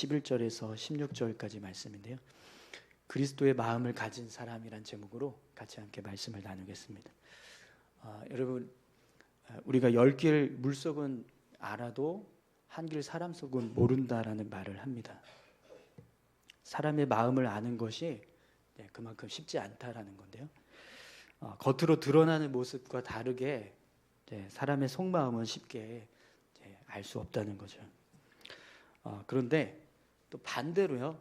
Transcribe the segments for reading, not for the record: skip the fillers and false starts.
11절에서 16절까지 말씀인데요. 그리스도의 마음을 가진 사람이란 제목으로 같이 함께 말씀을 나누겠습니다. 여러분, 우리가 10길 물속은 알아도 한 길 사람 속은 모른다라는 말을 합니다. 사람의 마음을 아는 것이 그만큼 쉽지 않다라는 건데요. 겉으로 드러나는 모습과 다르게 사람의 속마음은 쉽게 알 수 없다는 거죠. 그런데 또 반대로요.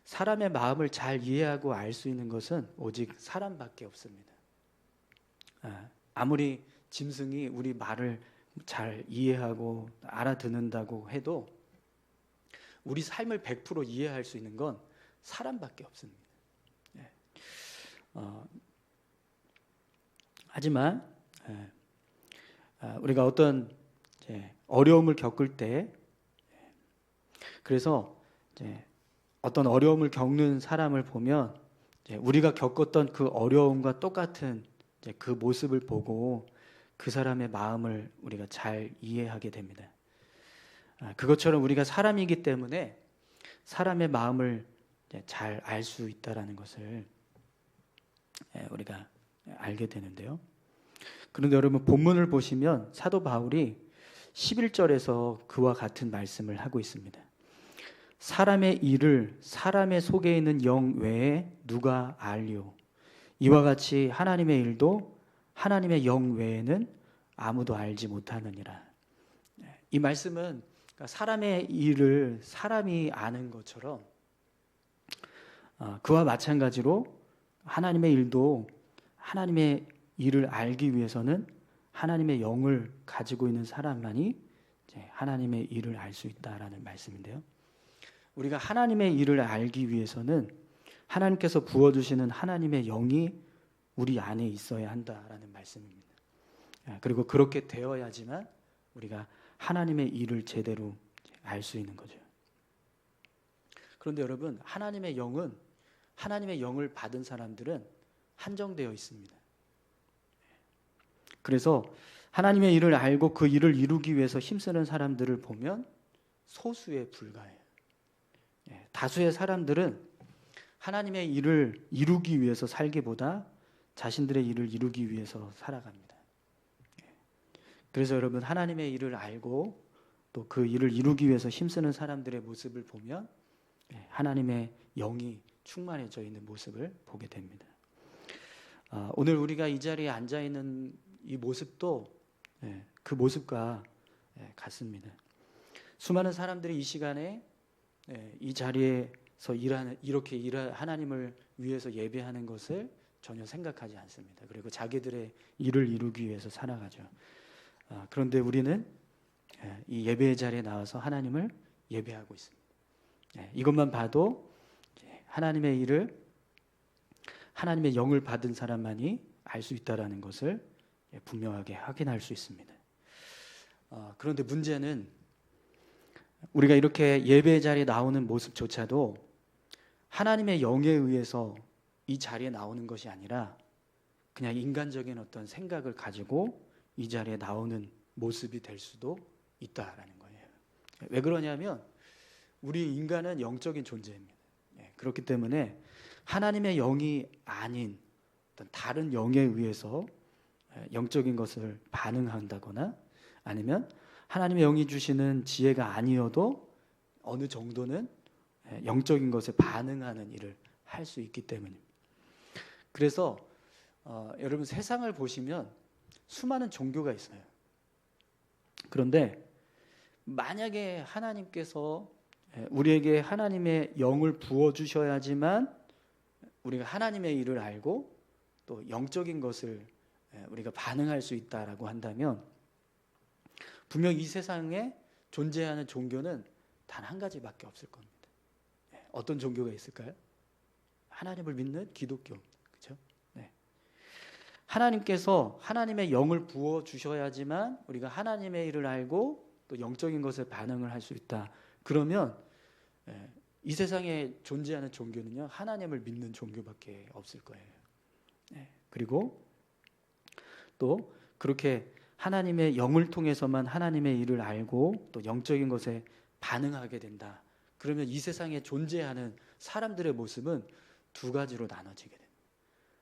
사람의 마음을 잘 이해하고 알 수 있는 것은 오직 사람밖에 없습니다. 아무리 짐승이 우리 말을 잘 이해하고 알아듣는다고 해도 우리 삶을 100% 이해할 수 있는 건 사람밖에 없습니다. 하지만 우리가 어떤 어려움을 겪을 때, 그래서 어떤 어려움을 겪는 사람을 보면 우리가 겪었던 그 어려움과 똑같은 그 모습을 보고 그 사람의 마음을 우리가 잘 이해하게 됩니다. 그것처럼 우리가 사람이기 때문에 사람의 마음을 잘 알 수 있다라는 것을 우리가 알게 되는데요. 그런데 여러분, 본문을 보시면 사도 바울이 11절에서 그와 같은 말씀을 하고 있습니다. 사람의 일을 사람의 속에 있는 영 외에 누가 알리오? 이와 같이 하나님의 일도 하나님의 영 외에는 아무도 알지 못하느니라. 이 말씀은 사람의 일을 사람이 아는 것처럼 그와 마찬가지로 하나님의 일도 하나님의 일을 알기 위해서는 하나님의 영을 가지고 있는 사람만이 하나님의 일을 알 수 있다라는 말씀인데요. 우리가 하나님의 일을 알기 위해서는 하나님께서 부어주시는 하나님의 영이 우리 안에 있어야 한다라는 말씀입니다. 그리고 그렇게 되어야지만 우리가 하나님의 일을 제대로 알 수 있는 거죠. 그런데 여러분, 하나님의 영을 받은 사람들은 한정되어 있습니다. 그래서 하나님의 일을 알고 그 일을 이루기 위해서 힘쓰는 사람들을 보면 소수에 불과해요. 다수의 사람들은 하나님의 일을 이루기 위해서 살기보다 자신들의 일을 이루기 위해서 살아갑니다. 그래서 여러분, 하나님의 일을 알고 또 그 일을 이루기 위해서 힘쓰는 사람들의 모습을 보면 하나님의 영이 충만해져 있는 모습을 보게 됩니다. 오늘 우리가 이 자리에 앉아 있는 이 모습도 그 모습과 같습니다. 수많은 사람들이 이 시간에 이 자리에서 하나님을 위해서 예배하는 것을 전혀 생각하지 않습니다. 그리고 자기들의 일을 이루기 위해서 살아가죠. 그런데 우리는 이 예배의 자리에 나와서 하나님을 예배하고 있습니다. 이것만 봐도 하나님의 일을 하나님의 영을 받은 사람만이 알 수 있다라는 것을 분명하게 확인할 수 있습니다. 그런데 문제는 우리가 이렇게 예배의 자리에 나오는 모습조차도 하나님의 영에 의해서 이 자리에 나오는 것이 아니라 그냥 인간적인 어떤 생각을 가지고 이 자리에 나오는 모습이 될 수도 있다라는 거예요. 왜 그러냐면 우리 인간은 영적인 존재입니다. 그렇기 때문에 하나님의 영이 아닌 어떤 다른 영에 의해서 영적인 것을 반응한다거나 아니면 하나님의 영이 주시는 지혜가 아니어도 어느 정도는 영적인 것에 반응하는 일을 할 수 있기 때문입니다. 그래서 여러분, 세상을 보시면 수많은 종교가 있어요. 그런데 만약에 하나님께서 우리에게 하나님의 영을 부어주셔야지만 우리가 하나님의 일을 알고 또 영적인 것을 우리가 반응할 수 있다라고 한다면 분명 이 세상에 존재하는 종교는 단 한 가지밖에 없을 겁니다. 어떤 종교가 있을까요? 하나님을 믿는 기독교. 그렇죠? 하나님께서 하나님의 영을 부어 주셔야지만 우리가 하나님의 일을 알고 또 영적인 것에 반응을 할 수 있다. 그러면 이 세상에 존재하는 종교는요, 하나님을 믿는 종교밖에 없을 거예요. 그리고 또 그렇게 하나님의 영을 통해서만 하나님의 일을 알고 또 영적인 것에 반응하게 된다. 그러면 이 세상에 존재하는 사람들의 모습은 두 가지로 나눠지게 됩니다.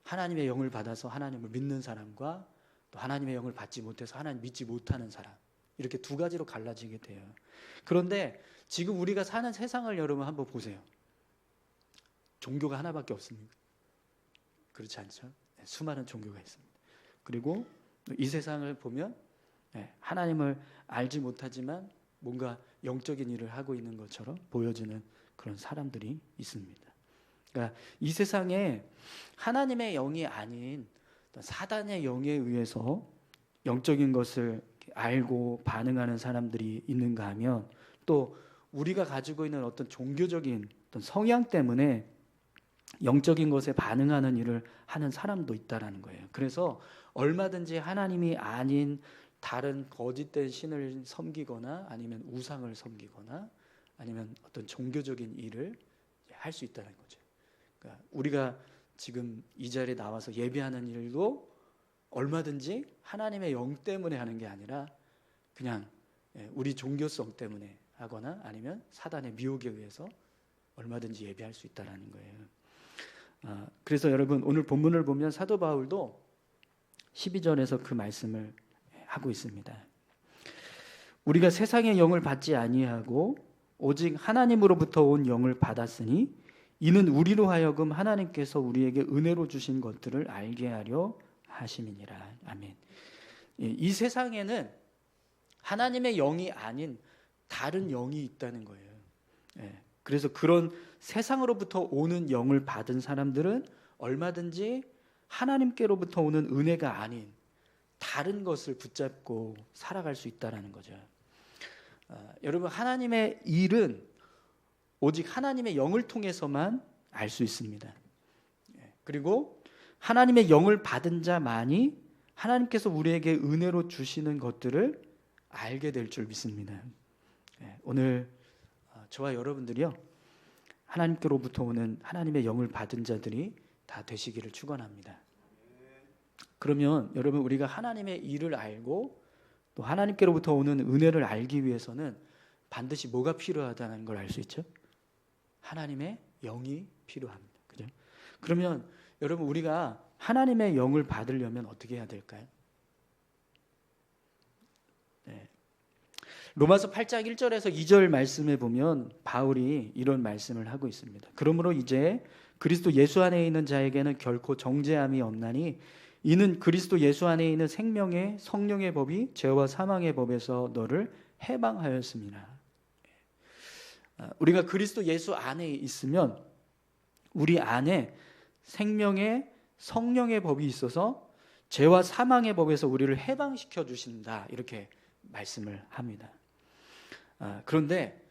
하나님의 영을 받아서 하나님을 믿는 사람과 또 하나님의 영을 받지 못해서 하나님 믿지 못하는 사람, 이렇게 두 가지로 갈라지게 돼요. 그런데 지금 우리가 사는 세상을 여러분 한번 보세요. 종교가 하나밖에 없습니까? 그렇지 않죠? 수많은 종교가 있습니다. 그리고 이 세상을 보면 하나님을 알지 못하지만 뭔가 영적인 일을 하고 있는 것처럼 보여지는 그런 사람들이 있습니다. 그러니까 이 세상에 하나님의 영이 아닌 사단의 영에 의해서 영적인 것을 알고 반응하는 사람들이 있는가 하면, 또 우리가 가지고 있는 어떤 종교적인 어떤 성향 때문에 영적인 것에 반응하는 일을 하는 사람도 있다라는 거예요. 그래서 얼마든지 하나님이 아닌 다른 거짓된 신을 섬기거나 아니면 우상을 섬기거나 아니면 어떤 종교적인 일을 할 수 있다는 거죠. 그러니까 우리가 지금 이 자리에 나와서 예배하는 일도 얼마든지 하나님의 영 때문에 하는 게 아니라 그냥 우리 종교성 때문에 하거나 아니면 사단의 미혹에 의해서 얼마든지 예배할 수 있다는 거예요. 그래서 여러분 오늘 본문을 보면 사도 바울도 12절에서 그 말씀을 하고 있습니다. 우리가 세상의 영을 받지 아니하고 오직 하나님으로부터 온 영을 받았으니 이는 우리로 하여금 하나님께서 우리에게 은혜로 주신 것들을 알게 하려 하심이니라. 아멘. 이 세상에는 하나님의 영이 아닌 다른 영이 있다는 거예요. 그래서 그런 세상으로부터 오는 영을 받은 사람들은 얼마든지 하나님께로부터 오는 은혜가 아닌 다른 것을 붙잡고 살아갈 수 있다는 거죠. 여러분, 하나님의 일은 오직 하나님의 영을 통해서만 알 수 있습니다. 그리고 하나님의 영을 받은 자만이 하나님께서 우리에게 은혜로 주시는 것들을 알게 될 줄 믿습니다. 오늘 저와 여러분들이요, 하나님께로부터 오는 하나님의 영을 받은 자들이 다 되시기를 축원합니다. 그러면 여러분, 우리가 하나님의 일을 알고 또 하나님께로부터 오는 은혜를 알기 위해서는 반드시 뭐가 필요하다는 걸 알 수 있죠? 하나님의 영이 필요합니다. 그죠? 그러면 여러분, 우리가 하나님의 영을 받으려면 어떻게 해야 될까요? 로마서 8장 1절에서 2절 말씀에 보면 바울이 이런 말씀을 하고 있습니다. 그러므로 이제 그리스도 예수 안에 있는 자에게는 결코 정죄함이 없나니 이는 그리스도 예수 안에 있는 생명의 성령의 법이 죄와 사망의 법에서 너를 해방하였습니다. 우리가 그리스도 예수 안에 있으면 우리 안에 생명의 성령의 법이 있어서 죄와 사망의 법에서 우리를 해방시켜 주신다, 이렇게 말씀을 합니다. 그런데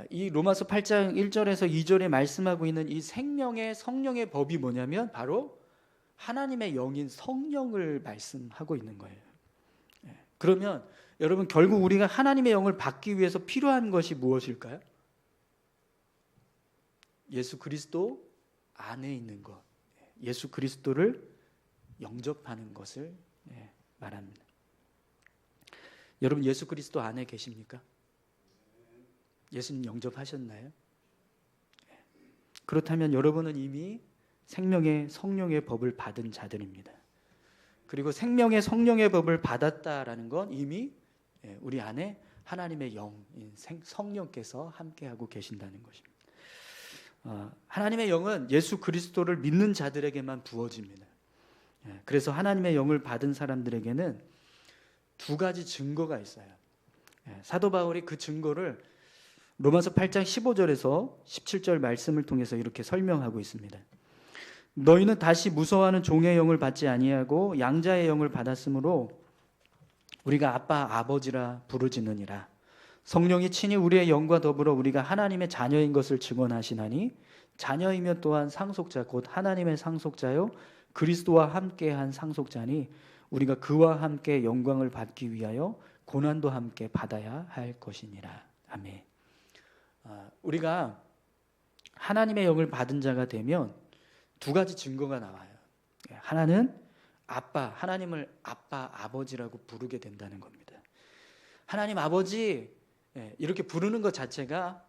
이 로마서 8장 1절에서 2절에 말씀하고 있는 이 생명의 성령의 법이 뭐냐면 바로 하나님의 영인 성령을 말씀하고 있는 거예요. 그러면 여러분, 결국 우리가 하나님의 영을 받기 위해서 필요한 것이 무엇일까요? 예수 그리스도 안에 있는 것, 예수 그리스도를 영접하는 것을 말합니다. 여러분, 예수 그리스도 안에 계십니까? 예수님 영접하셨나요? 그렇다면 여러분은 이미 생명의 성령의 법을 받은 자들입니다. 그리고 생명의 성령의 법을 받았다라는 건 이미 우리 안에 하나님의 영인 성령께서 함께하고 계신다는 것입니다. 하나님의 영은 예수 그리스도를 믿는 자들에게만 부어집니다. 그래서 하나님의 영을 받은 사람들에게는 두 가지 증거가 있어요. 사도 바울이 그 증거를 로마서 8장 15절에서 17절 말씀을 통해서 이렇게 설명하고 있습니다. 너희는 다시 무서워하는 종의 영을 받지 아니하고 양자의 영을 받았으므로 우리가 아빠 아버지라 부르짖느니라. 성령이 친히 우리의 영과 더불어 우리가 하나님의 자녀인 것을 증언하시나니 자녀이면 또한 상속자 곧 하나님의 상속자요 그리스도와 함께한 상속자니 우리가 그와 함께 영광을 받기 위하여 고난도 함께 받아야 할 것이니라. 아멘. 우리가 하나님의 영을 받은 자가 되면 두 가지 증거가 나와요. 하나는 하나님을 아빠, 아버지라고 부르게 된다는 겁니다. 하나님 아버지, 이렇게 부르는 것 자체가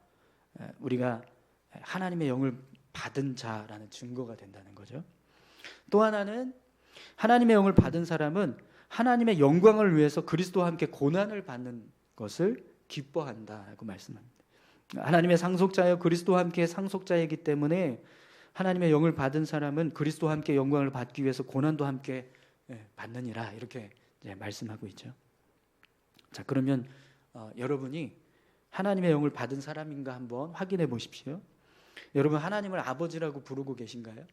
우리가 하나님의 영을 받은 자라는 증거가 된다는 거죠. 또 하나는 하나님의 영을 받은 사람은 하나님의 영광을 위해서 그리스도와 함께 고난을 받는 것을 기뻐한다고 말씀합니다. 하나님의 상속자여 그리스도와 함께 상속자이기 때문에 하나님의 영을 받은 사람은 그리스도와 함께 영광을 받기 위해서 고난도 함께 받느니라, 이렇게 말씀하고 있죠. 자, 그러면 여러분이 하나님의 영을 받은 사람인가 한번 확인해 보십시오. 여러분 하나님을 아버지라고 부르고 계신가요?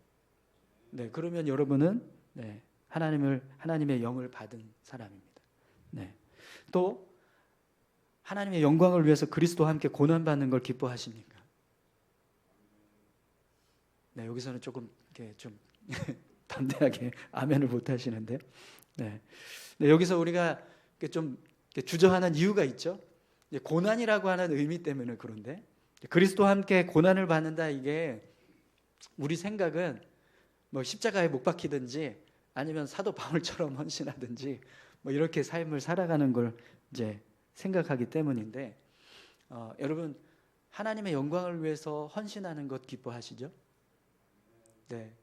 네, 그러면 여러분은 하나님의 영을 받은 사람입니다. 또 하나님의 영광을 위해서 그리스도와 함께 고난받는 걸 기뻐하십니까? 여기서는 조금 이렇게 좀 담대하게 아멘을 못 하시는데, 여기서 우리가 좀 주저하는 이유가 있죠. 고난이라고 하는 의미 때문에. 그런데 그리스도와 함께 고난을 받는다, 이게 우리 생각은 뭐 십자가에 못 박히든지 아니면 사도 바울처럼 헌신하든지 뭐 이렇게 삶을 살아가는 걸 이제 생각하기 때문인데, 여러분 하나님의 영광을 위해서 헌신하는 것 기뻐하시죠?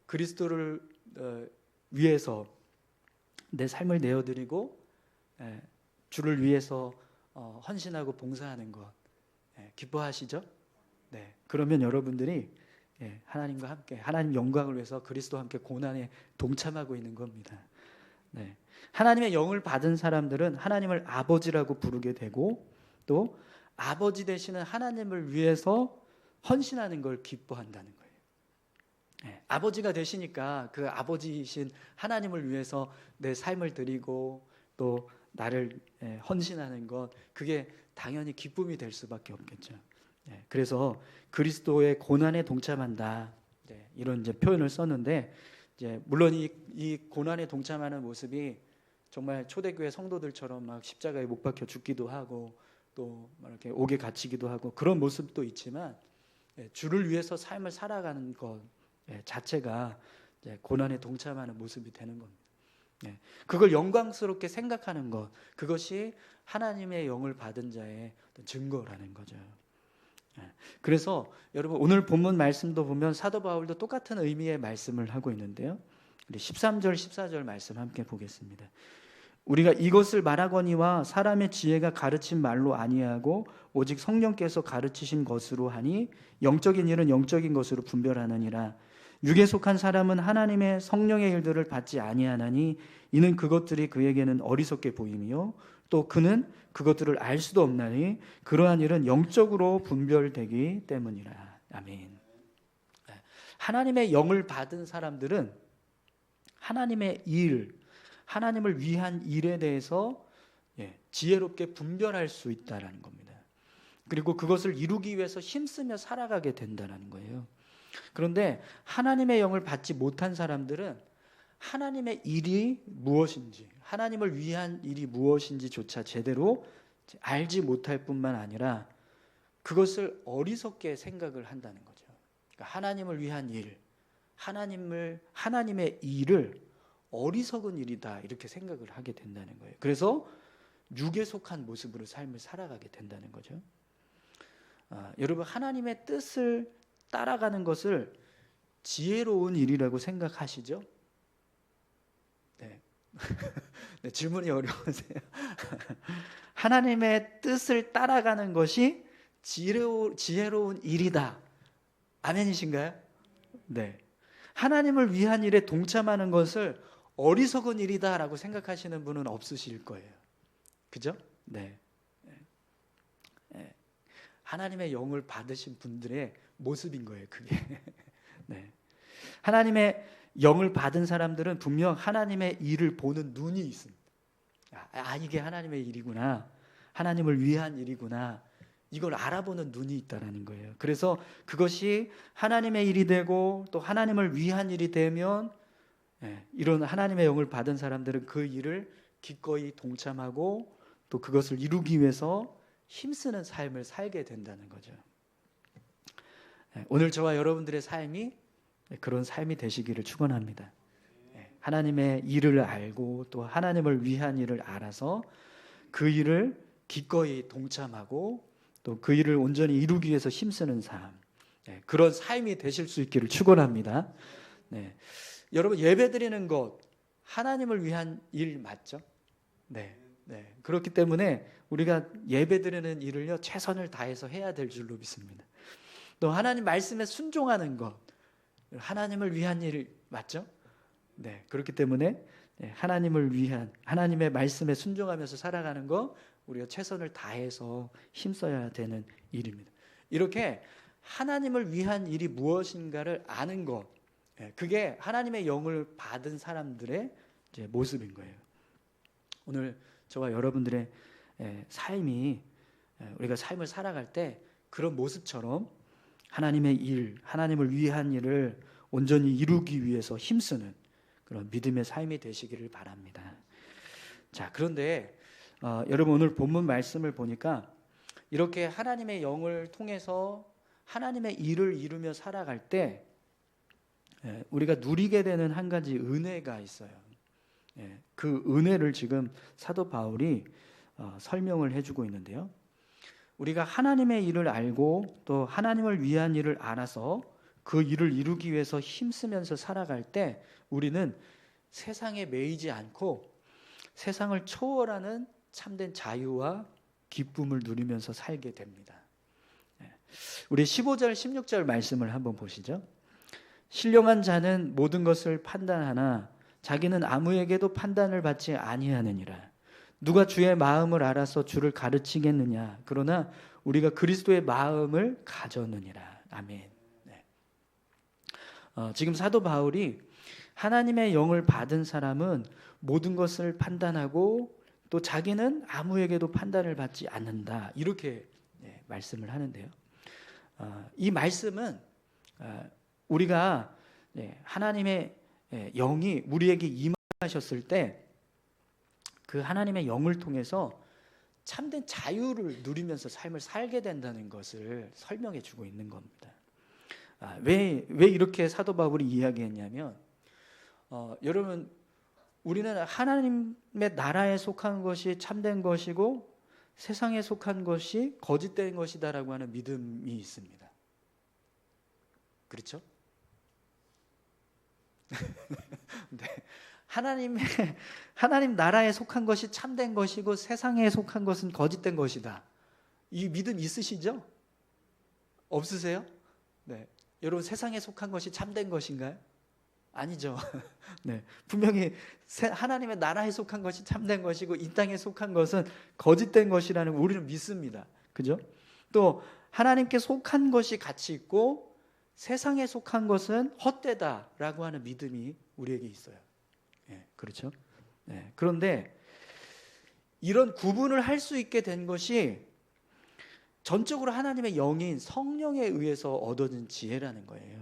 그리스도를 위해서 내 삶을 내어드리고 주를 위해서 헌신하고 봉사하는 것 기뻐하시죠? 그러면 여러분들이 하나님과 함께 하나님 영광을 위해서 그리스도와 함께 고난에 동참하고 있는 겁니다. 하나님의 영을 받은 사람들은 하나님을 아버지라고 부르게 되고, 또 아버지 되시는 하나님을 위해서 헌신하는 걸 기뻐한다는 거예요. 아버지가 되시니까 그 아버지이신 하나님을 위해서 내 삶을 드리고 또 나를 헌신하는 것, 그게 당연히 기쁨이 될 수밖에 없겠죠. 그래서 그리스도의 고난에 동참한다, 이런 이제 표현을 썼는데, 물론 이 고난에 동참하는 모습이 정말 초대교회 성도들처럼 막 십자가에 못 박혀 죽기도 하고 또 이렇게 옥에 갇히기도 하고 그런 모습도 있지만, 주를 위해서 삶을 살아가는 것 자체가 고난에 동참하는 모습이 되는 겁니다. 그걸 영광스럽게 생각하는 것, 그것이 하나님의 영을 받은 자의 증거라는 거죠. 그래서 여러분 오늘 본문 말씀도 보면 사도 바울도 똑같은 의미의 말씀을 하고 있는데요. 우리 13절 14절 말씀 함께 보겠습니다. 우리가 이것을 말하거니와 사람의 지혜가 가르친 말로 아니하고 오직 성령께서 가르치신 것으로 하니 영적인 일은 영적인 것으로 분별하느니라. 육에 속한 사람은 하나님의 성령의 일들을 받지 아니하나니 이는 그것들이 그에게는 어리석게 보이며 또 그는 그것들을 알 수도 없나니 그러한 일은 영적으로 분별되기 때문이라. 아멘. 하나님의 영을 받은 사람들은 하나님의 일, 하나님을 위한 일에 대해서 지혜롭게 분별할 수 있다라는 겁니다. 그리고 그것을 이루기 위해서 힘쓰며 살아가게 된다는 거예요. 그런데 하나님의 영을 받지 못한 사람들은 하나님의 일이 무엇인지, 하나님을 위한 일이 무엇인지조차 제대로 알지 못할 뿐만 아니라 그것을 어리석게 생각을 한다는 거죠. 그러니까 하나님을 위한 일, 하나님의 일을 어리석은 일이다, 이렇게 생각을 하게 된다는 거예요. 그래서 육에 속한 모습으로 삶을 살아가게 된다는 거죠. 여러분 하나님의 뜻을 따라가는 것을 지혜로운 일이라고 생각하시죠? 네, 질문이 어려우세요? 하나님의 뜻을 따라가는 것이 지혜로운 일이다. 아멘이신가요? 네. 하나님을 위한 일에 동참하는 것을 어리석은 일이다라고 생각하시는 분은 없으실 거예요. 그죠? 네. 하나님의 영을 받으신 분들의 모습인 거예요, 그게. 네. 하나님의 영을 받은 사람들은 분명 하나님의 일을 보는 눈이 있습니다. 이게 하나님의 일이구나, 하나님을 위한 일이구나, 이걸 알아보는 눈이 있다라는 거예요. 그래서 그것이 하나님의 일이 되고 또 하나님을 위한 일이 되면 이런 하나님의 영을 받은 사람들은 그 일을 기꺼이 동참하고 또 그것을 이루기 위해서 힘쓰는 삶을 살게 된다는 거죠. 오늘 저와 여러분들의 삶이 그런 삶이 되시기를 축원합니다. 하나님의 일을 알고 또 하나님을 위한 일을 알아서 그 일을 기꺼이 동참하고 또 그 일을 온전히 이루기 위해서 힘쓰는 삶, 그런 삶이 되실 수 있기를 축원합니다. 네. 여러분, 예배드리는 것 하나님을 위한 일 맞죠? 네. 네. 그렇기 때문에 우리가 예배드리는 일을요 최선을 다해서 해야 될 줄로 믿습니다. 또 하나님 말씀에 순종하는 것 하나님을 위한 일 맞죠? 네. 그렇기 때문에 하나님을 위한 하나님의 말씀에 순종하면서 살아가는 거 우리가 최선을 다해서 힘써야 되는 일입니다. 이렇게 하나님을 위한 일이 무엇인가를 아는 것, 그게 하나님의 영을 받은 사람들의 이제 모습인 거예요. 오늘 저와 여러분들의 삶이 우리가 삶을 살아갈 때 그런 모습처럼 하나님의 일, 하나님을 위한 일을 온전히 이루기 위해서 힘쓰는 그런 믿음의 삶이 되시기를 바랍니다. 자, 그런데 여러분 오늘 본문 말씀을 보니까 이렇게 하나님의 영을 통해서 하나님의 일을 이루며 살아갈 때 우리가 누리게 되는 한 가지 은혜가 있어요. 그 은혜를 지금 사도 바울이 설명을 해주고 있는데요. 우리가 하나님의 일을 알고 또 하나님을 위한 일을 알아서 그 일을 이루기 위해서 힘쓰면서 살아갈 때 우리는 세상에 매이지 않고 세상을 초월하는 참된 자유와 기쁨을 누리면서 살게 됩니다. 우리 15절 16절 말씀을 한번 보시죠. 신령한 자는 모든 것을 판단하나 자기는 아무에게도 판단을 받지 아니하느니라. 누가 주의 마음을 알아서 주를 가르치겠느냐. 그러나 우리가 그리스도의 마음을 가졌느니라. 아멘. 네. 지금 사도 바울이 하나님의 영을 받은 사람은 모든 것을 판단하고 또 자기는 아무에게도 판단을 받지 않는다. 이렇게 말씀을 하는데요. 이 말씀은 우리가 하나님의 영이 우리에게 임하셨을 때 그 하나님의 영을 통해서 참된 자유를 누리면서 삶을 살게 된다는 것을 설명해 주고 있는 겁니다. 왜 이렇게 사도 바울이 이야기했냐면 여러분 우리는 하나님의 나라에 속한 것이 참된 것이고 세상에 속한 것이 거짓된 것이다라고 하는 믿음이 있습니다. 그렇죠? 네. 하나님 나라에 속한 것이 참된 것이고 세상에 속한 것은 거짓된 것이다. 이 믿음 있으시죠? 없으세요? 네. 여러분 세상에 속한 것이 참된 것인가요? 아니죠. 네. 분명히 하나님의 나라에 속한 것이 참된 것이고 이 땅에 속한 것은 거짓된 것이라는 걸 우리는 믿습니다. 그죠? 또 하나님께 속한 것이 가치 있고 세상에 속한 것은 헛되다라고 하는 믿음이 우리에게 있어요. 그렇죠? 그런데 이런 구분을 할 수 있게 된 것이 전적으로 하나님의 영인 성령에 의해서 얻어진 지혜라는 거예요.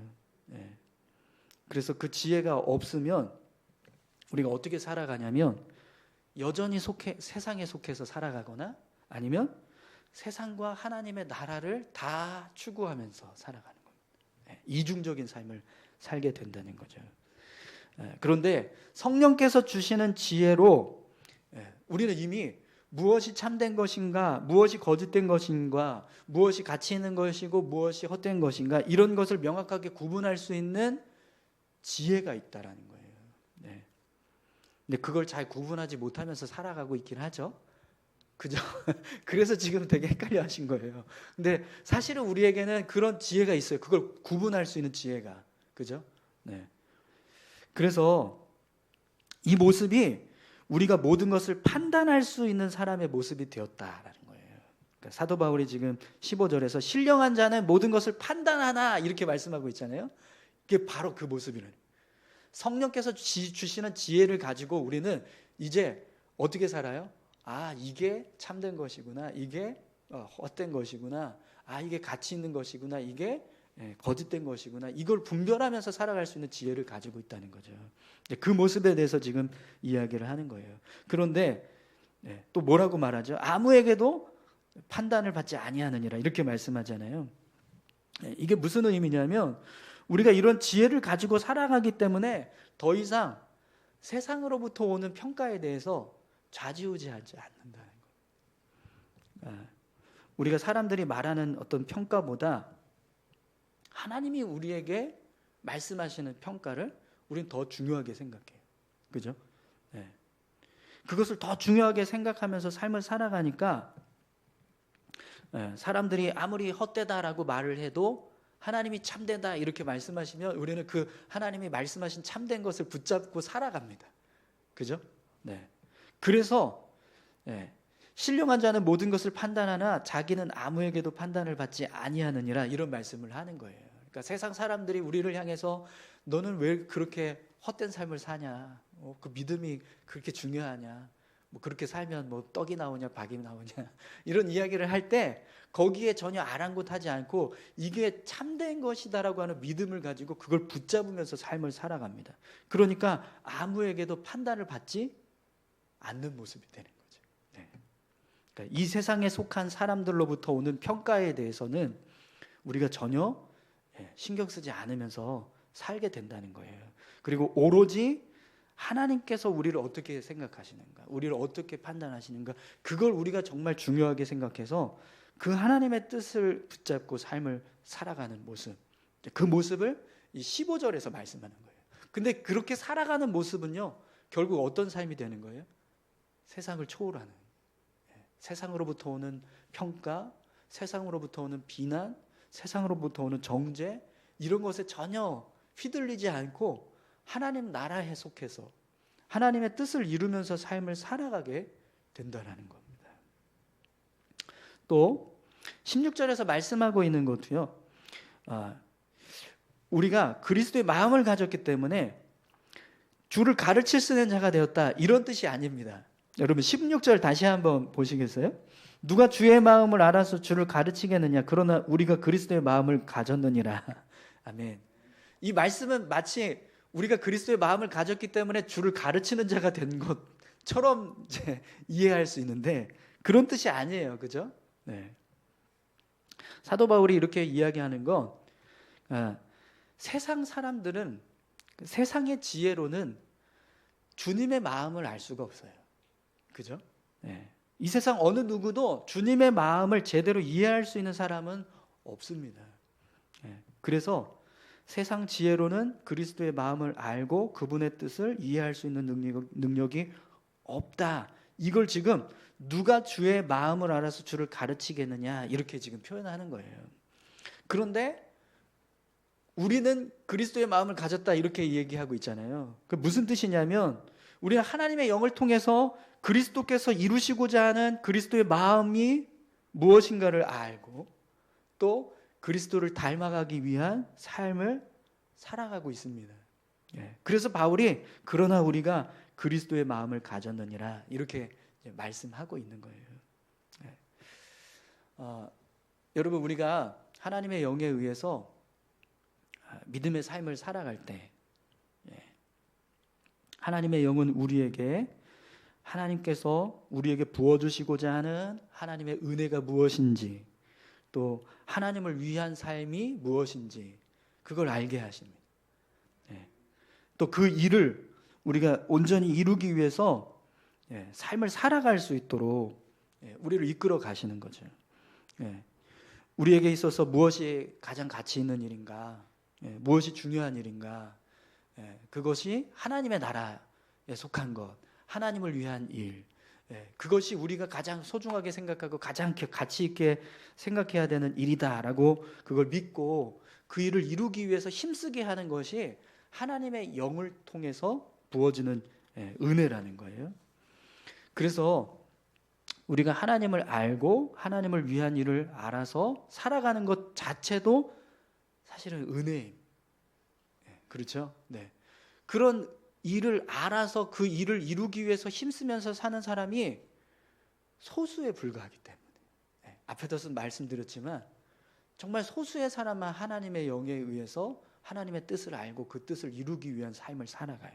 그래서 그 지혜가 없으면 우리가 어떻게 살아가냐면 여전히 세상에 속해서 살아가거나 아니면 세상과 하나님의 나라를 다 추구하면서 살아가는 겁니다. 이중적인 삶을 살게 된다는 거죠. 그런데 성령께서 주시는 지혜로 우리는 이미 무엇이 참된 것인가, 무엇이 거짓된 것인가, 무엇이 가치 있는 것이고 무엇이 헛된 것인가 이런 것을 명확하게 구분할 수 있는 지혜가 있다라는 거예요. 근데 그걸 잘 구분하지 못하면서 살아가고 있긴 하죠. 그죠? 그래서 지금 되게 헷갈려 하신 거예요. 근데 사실은 우리에게는 그런 지혜가 있어요. 그걸 구분할 수 있는 지혜가. 그죠? 그래서 이 모습이 우리가 모든 것을 판단할 수 있는 사람의 모습이 되었다라는 거예요. 그러니까 사도 바울이 지금 15절에서 신령한 자는 모든 것을 판단하나 이렇게 말씀하고 있잖아요. 이게 바로 그 모습이라는 거예요. 성령께서 주시는 지혜를 가지고 우리는 이제 어떻게 살아요? 이게 참된 것이구나. 이게 헛된 것이구나. 이게 가치 있는 것이구나. 이게 거짓된 것이구나. 이걸 분별하면서 살아갈 수 있는 지혜를 가지고 있다는 거죠. 그 모습에 대해서 지금 이야기를 하는 거예요. 그런데 또 뭐라고 말하죠? 아무에게도 판단을 받지 아니하느니라 이렇게 말씀하잖아요. 이게 무슨 의미냐면 우리가 이런 지혜를 가지고 살아가기 때문에 더 이상 세상으로부터 오는 평가에 대해서 좌지우지하지 않는다는 거예요. 우리가 사람들이 말하는 어떤 평가보다 하나님이 우리에게 말씀하시는 평가를 우리는 더 중요하게 생각해요. 그죠? 네. 그것을 더 중요하게 생각하면서 삶을 살아가니까 사람들이 아무리 헛되다라고 말을 해도 하나님이 참되다 이렇게 말씀하시면 우리는 그 하나님이 말씀하신 참된 것을 붙잡고 살아갑니다. 그죠? 네. 그래서 신령한 자는 모든 것을 판단하나 자기는 아무에게도 판단을 받지 아니하느니라 이런 말씀을 하는 거예요. 그러니까 세상 사람들이 우리를 향해서 너는 왜 그렇게 헛된 삶을 사냐? 그 믿음이 그렇게 중요하냐? 뭐 그렇게 살면 뭐 떡이 나오냐 박이 나오냐 이런 이야기를 할 때 거기에 전혀 아랑곳하지 않고 이게 참된 것이다라고 하는 믿음을 가지고 그걸 붙잡으면서 삶을 살아갑니다. 그러니까 아무에게도 판단을 받지 않는 모습이 되는 거죠. 네. 그러니까 이 세상에 속한 사람들로부터 오는 평가에 대해서는 우리가 전혀 신경 쓰지 않으면서 살게 된다는 거예요. 그리고 오로지 하나님께서 우리를 어떻게 생각하시는가, 우리를 어떻게 판단하시는가, 그걸 우리가 정말 중요하게 생각해서 그 하나님의 뜻을 붙잡고 삶을 살아가는 모습, 그 모습을 이 15절에서 말씀하는 거예요. 근데 그렇게 살아가는 모습은요, 결국 어떤 삶이 되는 거예요? 세상을 초월하는, 세상으로부터 오는 평가, 세상으로부터 오는 비난, 세상으로부터 오는 정죄, 이런 것에 전혀 휘둘리지 않고 하나님 나라에 속해서 하나님의 뜻을 이루면서 삶을 살아가게 된다는 겁니다. 또 16절에서 말씀하고 있는 것도요, 우리가 그리스도의 마음을 가졌기 때문에 주를 가르칠 수 있는 자가 되었다 이런 뜻이 아닙니다. 여러분 16절 다시 한번 보시겠어요? 누가 주의 마음을 알아서 주를 가르치겠느냐? 그러나 우리가 그리스도의 마음을 가졌느니라. 아멘. 이 말씀은 마치 우리가 그리스도의 마음을 가졌기 때문에 주를 가르치는 자가 된 것처럼 이제 이해할 수 있는데 그런 뜻이 아니에요. 그죠? 네. 사도 바울이 이렇게 이야기하는 건 세상 사람들은 세상의 지혜로는 주님의 마음을 알 수가 없어요. 그죠? 네. 이 세상 어느 누구도 주님의 마음을 제대로 이해할 수 있는 사람은 없습니다. 네. 그래서 세상 지혜로는 그리스도의 마음을 알고 그분의 뜻을 이해할 수 있는 능력이 없다. 이걸 지금 누가 주의 마음을 알아서 주를 가르치겠느냐 이렇게 지금 표현하는 거예요. 그런데 우리는 그리스도의 마음을 가졌다 이렇게 얘기하고 있잖아요. 그 무슨 뜻이냐면 우리는 하나님의 영을 통해서 그리스도께서 이루시고자 하는 그리스도의 마음이 무엇인가를 알고 또 그리스도를 닮아가기 위한 삶을 살아가고 있습니다. 그래서 바울이 그러나 우리가 그리스도의 마음을 가졌느니라 이렇게 말씀하고 있는 거예요. 여러분 우리가 하나님의 영에 의해서 믿음의 삶을 살아갈 때 하나님의 영은 우리에게 하나님께서 우리에게 부어주시고자 하는 하나님의 은혜가 무엇인지 또 하나님을 위한 삶이 무엇인지 그걸 알게 하십니다. 또 그 일을 우리가 온전히 이루기 위해서 삶을 살아갈 수 있도록 우리를 이끌어 가시는 거죠. 우리에게 있어서 무엇이 가장 가치 있는 일인가, 무엇이 중요한 일인가, 그것이 하나님의 나라에 속한 것, 하나님을 위한 일, 그것이 우리가 가장 소중하게 생각하고 가장 가치 있게 생각해야 되는 일이다라고 그걸 믿고 그 일을 이루기 위해서 힘쓰게 하는 것이 하나님의 영을 통해서 부어지는 은혜라는 거예요. 그래서 우리가 하나님을 알고 하나님을 위한 일을 알아서 살아가는 것 자체도 사실은 은혜입니다. 그렇죠? 네. 그런 일을 알아서 그 일을 이루기 위해서 힘쓰면서 사는 사람이 소수에 불과하기 때문에 앞에도 말씀드렸지만 정말 소수의 사람만 하나님의 영에 의해서 하나님의 뜻을 알고 그 뜻을 이루기 위한 삶을 살아가요.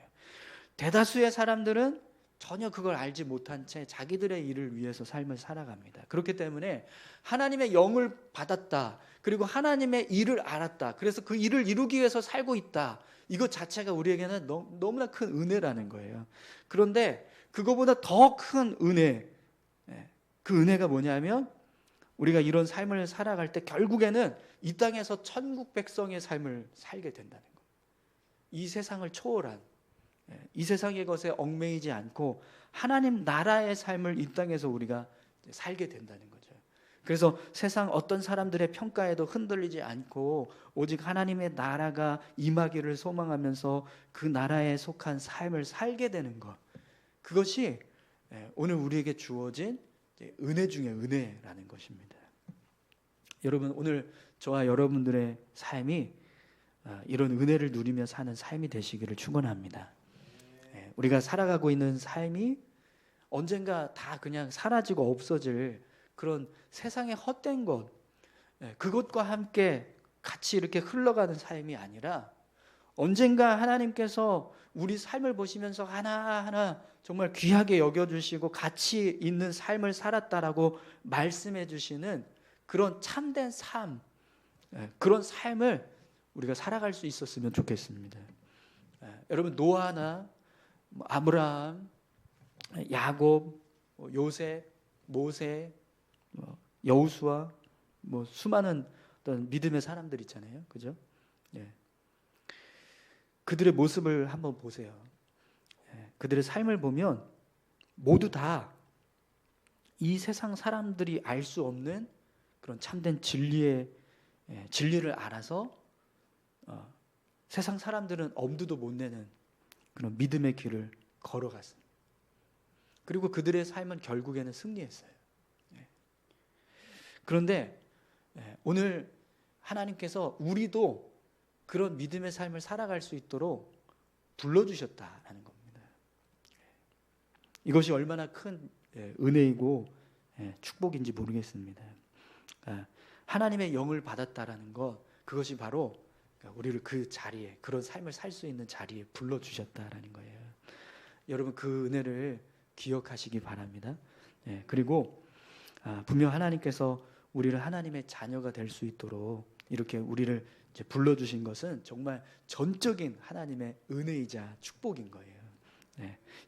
대다수의 사람들은 전혀 그걸 알지 못한 채 자기들의 일을 위해서 삶을 살아갑니다. 그렇기 때문에 하나님의 영을 받았다. 그리고 하나님의 일을 알았다. 그래서 그 일을 이루기 위해서 살고 있다. 이것 자체가 우리에게는 너무나 큰 은혜라는 거예요. 그런데 그거보다 더 큰 은혜, 그 은혜가 뭐냐면 우리가 이런 삶을 살아갈 때 결국에는 이 땅에서 천국 백성의 삶을 살게 된다는 거예요. 이 세상을 초월한, 이 세상의 것에 얽매이지 않고 하나님 나라의 삶을 이 땅에서 우리가 살게 된다는 거죠. 그래서 세상 어떤 사람들의 평가에도 흔들리지 않고 오직 하나님의 나라가 임하기를 소망하면서 그 나라에 속한 삶을 살게 되는 것, 그것이 오늘 우리에게 주어진 은혜 중에 은혜라는 것입니다. 여러분, 오늘 저와 여러분들의 삶이 이런 은혜를 누리며 사는 삶이 되시기를 축원합니다. 우리가 살아가고 있는 삶이 언젠가 다 그냥 사라지고 없어질 그런 세상의 헛된 것, 그것과 함께 같이 이렇게 흘러가는 삶이 아니라 언젠가 하나님께서 우리 삶을 보시면서 하나하나 정말 귀하게 여겨주시고 가치 있는 삶을 살았다라고 말씀해 주시는 그런 참된 삶, 그런 삶을 우리가 살아갈 수 있었으면 좋겠습니다. 여러분, 노아나 아브라함, 야곱, 요셉, 모세, 여호수아, 수많은 어떤 믿음의 사람들 있잖아요, 그죠? 그들의 모습을 한번 보세요. 그들의 삶을 보면 모두 다 이 세상 사람들이 알 수 없는 그런 참된 진리를 알아서 세상 사람들은 엄두도 못 내는 그런 믿음의 길을 걸어갔습니다. 그리고 그들의 삶은 결국에는 승리했어요. 그런데 오늘 하나님께서 우리도 그런 믿음의 삶을 살아갈 수 있도록 불러주셨다라는 겁니다. 이것이 얼마나 큰 은혜이고 축복인지 모르겠습니다. 하나님의 영을 받았다라는 것, 그것이 바로 우리를 그 자리에, 그런 삶을 살 수 있는 자리에 불러주셨다라는 거예요. 여러분, 그 은혜를 기억하시기 바랍니다. 그리고 분명 하나님께서 우리를 하나님의 자녀가 될 수 있도록 이렇게 우리를 이제 불러주신 것은 정말 전적인 하나님의 은혜이자 축복인 거예요.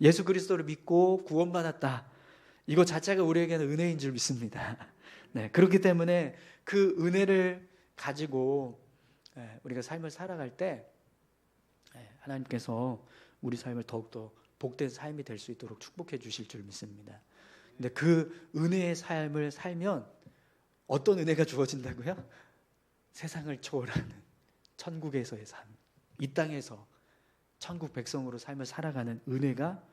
예수 그리스도를 믿고 구원받았다, 이거 자체가 우리에게는 은혜인 줄 믿습니다. 그렇기 때문에 그 은혜를 가지고 우리가 삶을 살아갈 때 하나님께서 우리 삶을 더욱더 복된 삶이 될 수 있도록 축복해 주실 줄 믿습니다. 근데 그 은혜의 삶을 살면 어떤 은혜가 주어진다고요? 세상을 초월하는 천국에서의 삶, 이 땅에서 천국 백성으로 삶을 살아가는 은혜가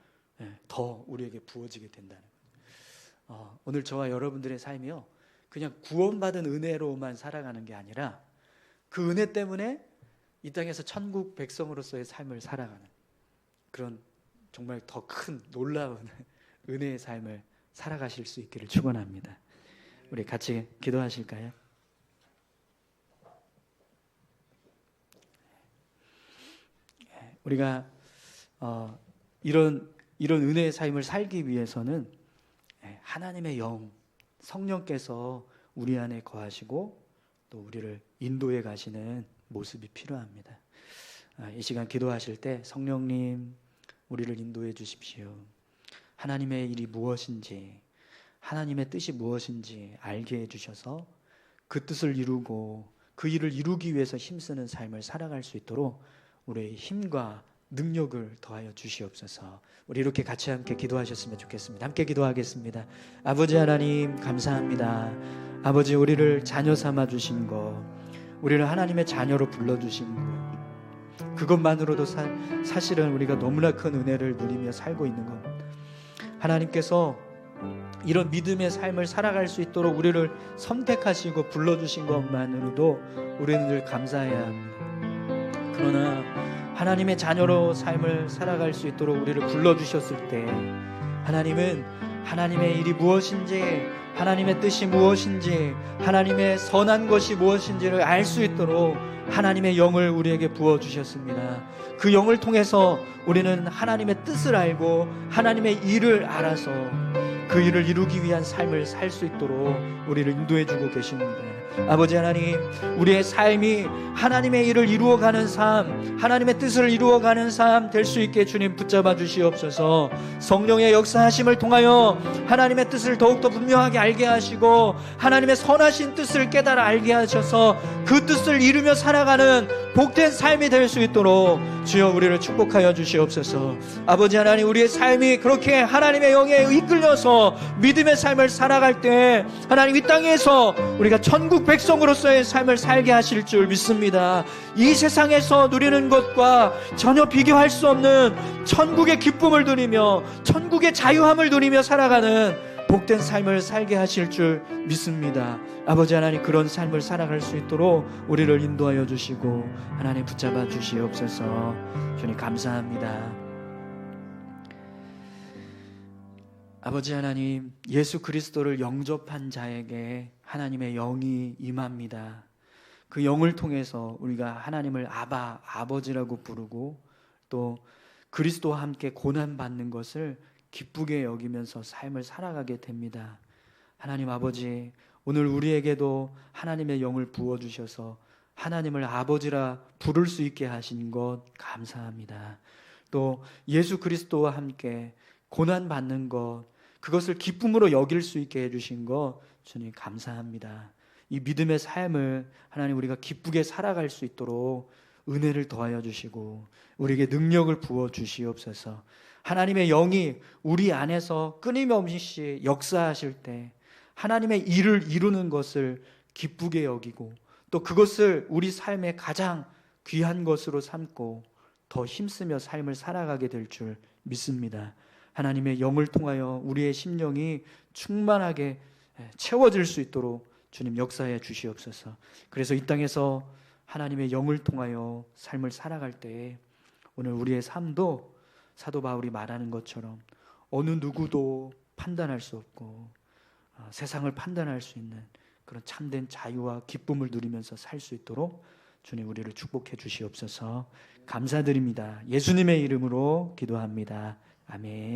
더 우리에게 부어지게 된다는 거예요. 오늘 저와 여러분들의 삶이요, 그냥 구원받은 은혜로만 살아가는 게 아니라 그 은혜 때문에 이 땅에서 천국 백성으로서의 삶을 살아가는 그런 정말 더 큰 놀라운 은혜의 삶을 살아가실 수 있기를 축원합니다. 우리 같이 기도하실까요? 우리가 이런 은혜의 삶을 살기 위해서는 하나님의 영, 성령께서 우리 안에 거하시고 또 우리를 인도해 가시는 모습이 필요합니다. 이 시간 기도하실 때 성령님, 우리를 인도해 주십시오. 하나님의 일이 무엇인지, 하나님의 뜻이 무엇인지 알게 해주셔서 그 뜻을 이루고 그 일을 이루기 위해서 힘쓰는 삶을 살아갈 수 있도록 우리의 힘과 능력을 더하여 주시옵소서. 우리 이렇게 같이 함께 기도하셨으면 좋겠습니다. 함께 기도하겠습니다. 아버지 하나님, 감사합니다. 아버지, 우리를 자녀 삼아 주신 것, 우리를 하나님의 자녀로 불러주신 것, 그것만으로도 사실은 우리가 너무나 큰 은혜를 누리며 살고 있는 것, 하나님께서 이런 믿음의 삶을 살아갈 수 있도록 우리를 선택하시고 불러주신 것만으로도 우리는 늘 감사해야 합니다. 그러나 하나님의 자녀로 삶을 살아갈 수 있도록 우리를 불러주셨을 때 하나님은 하나님의 일이 무엇인지, 하나님의 뜻이 무엇인지, 하나님의 선한 것이 무엇인지를 알 수 있도록 하나님의 영을 우리에게 부어주셨습니다. 그 영을 통해서 우리는 하나님의 뜻을 알고 하나님의 일을 알아서 그 일을 이루기 위한 삶을 살 수 있도록 우리를 인도해 주고 계십니다. 아버지 하나님, 우리의 삶이 하나님의 일을 이루어가는 삶, 하나님의 뜻을 이루어가는 삶 될 수 있게 주님 붙잡아 주시옵소서. 성령의 역사하심을 통하여 하나님의 뜻을 더욱더 분명하게 알게 하시고 하나님의 선하신 뜻을 깨달아 알게 하셔서 그 뜻을 이루며 살아가는 복된 삶이 될 수 있도록 주여 우리를 축복하여 주시옵소서. 아버지 하나님, 우리의 삶이 그렇게 하나님의 영에 이끌려서 믿음의 삶을 살아갈 때 하나님, 이 땅에서 우리가 천국 백성으로서의 삶을 살게 하실 줄 믿습니다. 이 세상에서 누리는 것과 전혀 비교할 수 없는 천국의 기쁨을 누리며 천국의 자유함을 누리며 살아가는 복된 삶을 살게 하실 줄 믿습니다. 아버지 하나님, 그런 삶을 살아갈 수 있도록 우리를 인도하여 주시고 하나님 붙잡아 주시옵소서. 주님 감사합니다. 아버지 하나님, 예수 그리스도를 영접한 자에게 하나님의 영이 임합니다. 그 영을 통해서 우리가 하나님을 아바, 아버지라고 부르고 또 그리스도와 함께 고난받는 것을 기쁘게 여기면서 삶을 살아가게 됩니다. 하나님 아버지, 오늘 우리에게도 하나님의 영을 부어주셔서 하나님을 아버지라 부를 수 있게 하신 것 감사합니다. 또 예수 그리스도와 함께 고난받는 것, 그것을 기쁨으로 여길 수 있게 해주신 것 주님 감사합니다. 이 믿음의 삶을 하나님 우리가 기쁘게 살아갈 수 있도록 은혜를 더하여 주시고 우리에게 능력을 부어 주시옵소서. 하나님의 영이 우리 안에서 끊임없이 역사하실 때 하나님의 일을 이루는 것을 기쁘게 여기고 또 그것을 우리 삶의 가장 귀한 것으로 삼고 더 힘쓰며 삶을 살아가게 될 줄 믿습니다. 하나님의 영을 통하여 우리의 심령이 충만하게 채워질 수 있도록 주님 역사해 주시옵소서. 그래서 이 땅에서 하나님의 영을 통하여 삶을 살아갈 때 오늘 우리의 삶도 사도 바울이 말하는 것처럼 어느 누구도 판단할 수 없고 세상을 판단할 수 있는 그런 참된 자유와 기쁨을 누리면서 살 수 있도록 주님 우리를 축복해 주시옵소서. 감사드립니다. 예수님의 이름으로 기도합니다. 아멘.